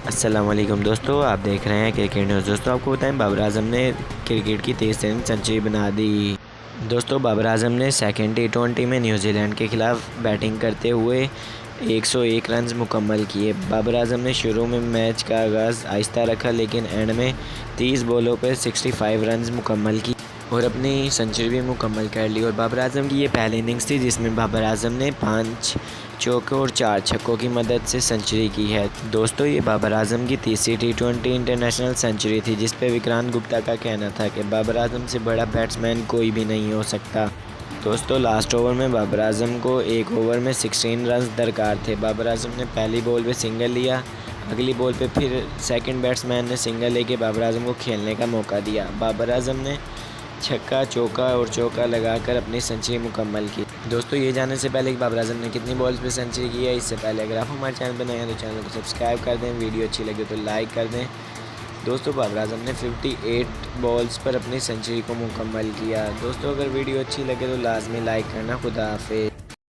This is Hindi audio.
अस्सलाम वालेकुम दोस्तों, आप देख रहे हैं क्रिकेट न्यूज़। दोस्तों आपको बताएं, बाबर आजम ने क्रिकेट की 23 रन सेंचुरी बना दी। दोस्तों बाबर आजम ने सेकेंड टी20 में न्यूजीलैंड के खिलाफ बैटिंग करते हुए 101 रन मुकम्मल किए। बाबर आजम ने शुरू में मैच का आगाज़ आहिस्ता रखा, लेकिन एंड में 30 बॉलों पर 65 रन मुकम्मल की और अपनी सेंचुरी भी मुकम्मल कर ली। और बाबर आजम की ये पहली इनिंग्स थी जिसमें बाबर आजम ने 5 चौके और 4 छक्कों की मदद से सेंचुरी की है। दोस्तों ये बाबर आजम की तीसरी टी20 इंटरनेशनल सेंचुरी थी, जिस पे विक्रांत गुप्ता का कहना था कि बाबर आजम से बड़ा बैट्समैन कोई भी नहीं हो सकता। दोस्तों लास्ट ओवर में बाबर आजम को एक ओवर में 16 रन दरकार थे। बाबर आजम ने पहली बॉल पे सिंगल लिया, अगली बॉल पे फिर सेकंड बैट्समैन ने सिंगल लेके बाबर आजम को खेलने का मौका दिया। बाबर आजम ने छक्का चौका और चौका लगाकर अपनी सेंचुरी मुकम्मल की। दोस्तों ये जानने से पहले कि बाबर आजम ने कितनी बॉल्स पे सेंचुरी की है, इससे पहले अगर आप हमारे चैनल पर नए हैं तो चैनल को सब्सक्राइब कर दें, वीडियो अच्छी लगे तो लाइक कर दें। दोस्तों बाबर आजम ने 58 बॉल्स पर अपनी सेंचुरी को मुकम्मल किया। दोस्तों अगर वीडियो अच्छी लगे तो लाजमी लाइक करना। खुदा हाफिज़।